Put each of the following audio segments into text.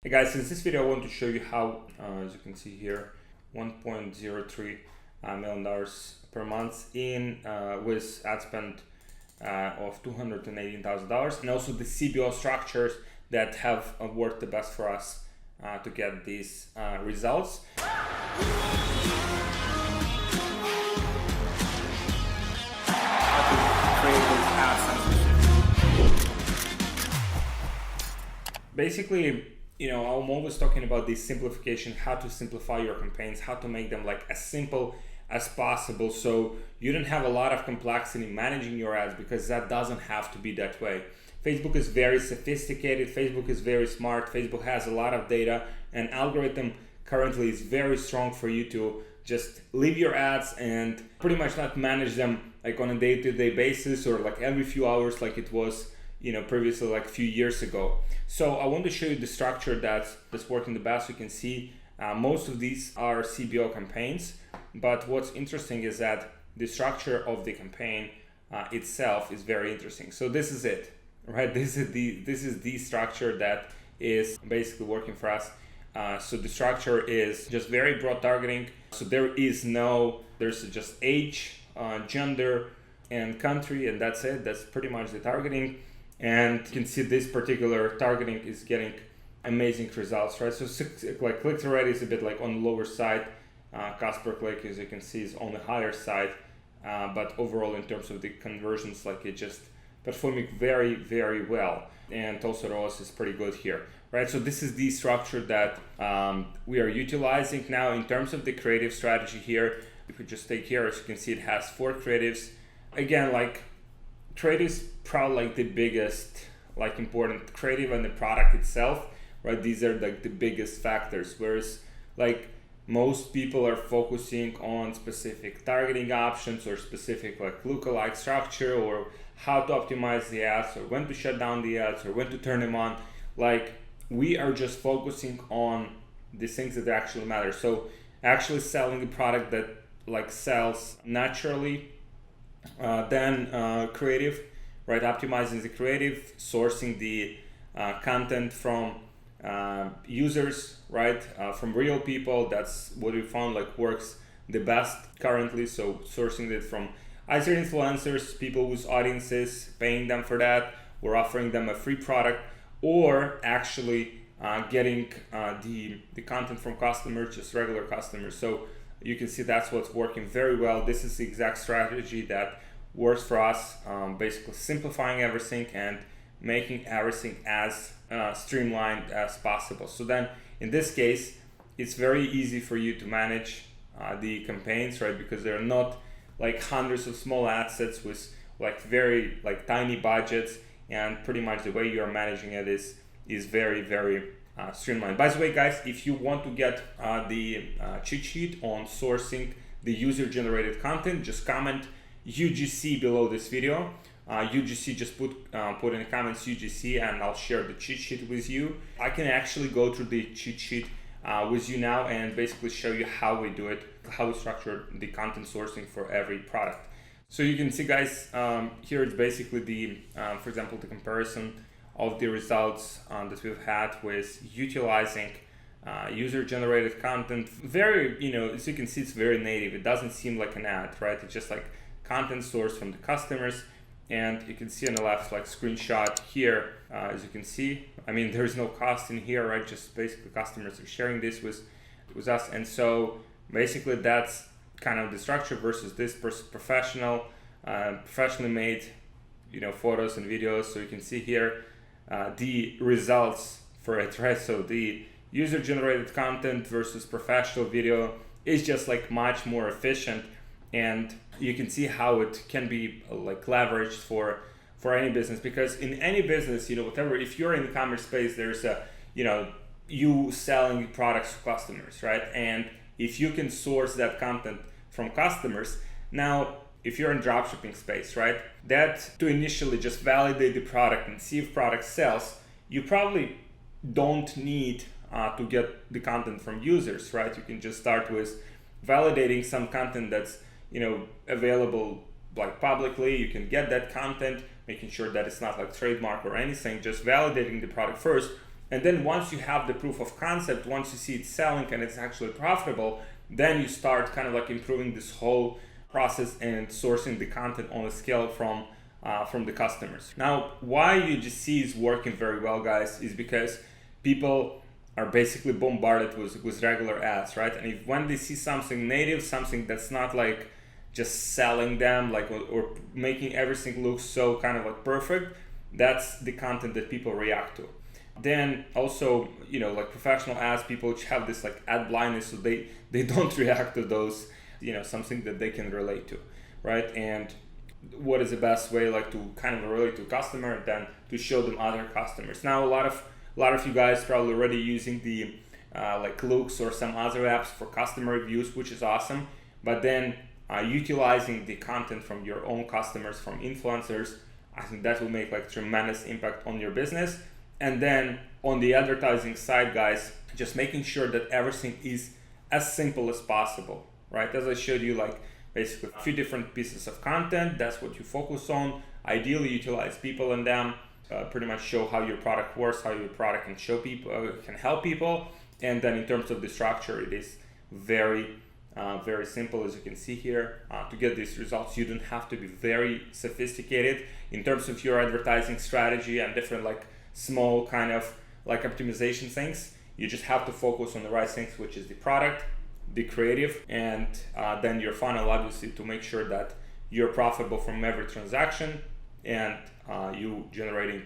Hey guys, in this video I want to show you how, as you can see here, $1.03 million per month in with ad spend of $218,000, and also the CBO structures that have worked the best for us to get these results. Basically, I'm always talking about this simplification, how to simplify your campaigns, how to make them like as simple as possible so you don't have a lot of complexity managing your ads, because that doesn't have to be that way. Facebook is very sophisticated, Facebook is very smart, Facebook has a lot of data, and algorithm currently is very strong for you to just leave your ads and pretty much not manage them like on a day-to-day basis or like every few hours like it was previously, like a few years ago. So I want to show you the structure that's working the best. You can see most of these are CBO campaigns, but what's interesting is that the structure of the campaign itself is very interesting. So this is it, right? This is the structure that is basically working for us. So the structure is just very broad targeting. So there's just age, gender, and country, and that's it. That's pretty much the targeting. And you can see this particular targeting is getting amazing results, right? So like click-through rate is a bit like on the lower side. Cost per click, as you can see, is on the higher side. But overall, in terms of the conversions, like it just performing very, very well. And also ROAS is pretty good here, right? So this is the structure that we are utilizing now. In terms of the creative strategy here, if we just take here, as you can see, it has 4 creatives. Again, like creative is probably like the biggest, like important creative, and the product itself, right? These are like the biggest factors. Whereas like most people are focusing on specific targeting options or specific like lookalike structure or how to optimize the ads or when to shut down the ads or when to turn them on. Like we are just focusing on the things that actually matter. So actually selling a product that like sells naturally, then creative, right? Optimizing the creative, sourcing the content from users, right? From real people. That's what we found like works the best currently. So sourcing it from either influencers, people whose audiences, paying them for that, or offering them a free product, or actually getting the content from customers, just regular customers. So you can see that's what's working very well. This is the exact strategy that works for us, basically simplifying everything and making everything as streamlined as possible. So then in this case, it's very easy for you to manage the campaigns, right? Because they're not like hundreds of small ad sets with like very like tiny budgets, and pretty much the way you're managing it is very, very streamlined. By the way, guys, if you want to get the cheat sheet on sourcing the user-generated content, just comment UGC below this video. UGC, just put in the comments UGC, and I'll share the cheat sheet with you. I can actually go through the cheat sheet with you now and basically show you how we do it, how we structure the content sourcing for every product. So you can see, guys, here it's basically the, for example, the comparison of the results that we've had with utilizing user-generated content. Very, as you can see, it's very native. It doesn't seem like an ad, right? It's just like content sourced from the customers. And you can see on the left, like screenshot here, as you can see, I mean, there's no cost in here, right? Just basically customers are sharing this with us. And so basically that's kind of the structure versus this professionally made, photos and videos. So you can see here the results for it, right? So the user-generated content versus professional video is just like much more efficient, and you can see how it can be like leveraged for any business. Because in any business, whatever, if you're in the commerce space, there's a, you selling products to customers, right? And if you can source that content from customers, now if you're in dropshipping space, right, that to initially just validate the product and see if product sells, you probably don't need to get the content from users, right? You can just start with validating some content that's available like publicly. You can get that content, making sure that it's not like trademark or anything, just validating the product first, And then once you have the proof of concept, once you see it selling and it's actually profitable, then you start kind of like improving this whole process and sourcing the content on a scale from the customers. Now, why UGC is working very well, guys, is because people are basically bombarded with regular ads, right? And if when they see something native, something that's not like just selling them, like or making everything look so kind of like perfect, that's the content that people react to. Then also, you know, like professional ads, people have this like ad blindness, so they don't react to those, you know, something that they can relate to, right? And what is the best way like to kind of relate to a customer and then to show them other customers. Now, a lot of you guys probably already using the like Looks or some other apps for customer reviews, which is awesome. But then utilizing the content from your own customers, from influencers, I think that will make like tremendous impact on your business. And then on the advertising side, guys, just making sure that everything is as simple as possible, right? As I showed you, like basically a few different pieces of content, that's what you focus on. Ideally utilize people in them, pretty much show how your product works, how your product can show people, can help people. And then in terms of the structure, it is very simple, as you can see here. To get these results, you don't have to be very sophisticated in terms of your advertising strategy and different like small kind of like optimization things. You just have to focus on the right things, which is the product, the creative, and then your funnel, obviously, to make sure that you're profitable from every transaction and you generating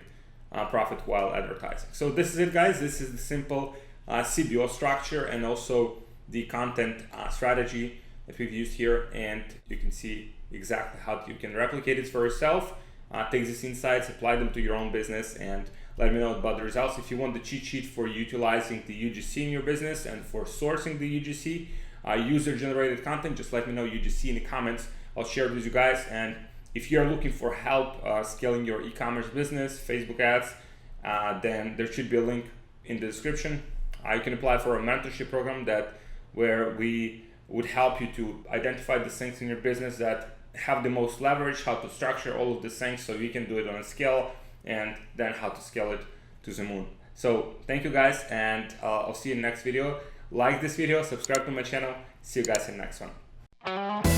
profit while advertising. So this is it, guys. This is the simple CBO structure and also the content strategy that we've used here, and you can see exactly how you can replicate it for yourself. Take these insights, apply them to your own business, and let me know about the results. If you want the cheat sheet for utilizing the UGC in your business and for sourcing the UGC, user-generated content, just let me know UGC in the comments. I'll share it with you guys. And if you're looking for help scaling your e-commerce business, Facebook ads, then there should be a link in the description. You can apply for a mentorship program where we would help you to identify the things in your business that have the most leverage, how to structure all of the things so you can do it on a scale, and then how to scale it to the moon. So thank you, guys, and I'll see you in the next video. Like this video, subscribe to my channel. See you guys in the next one.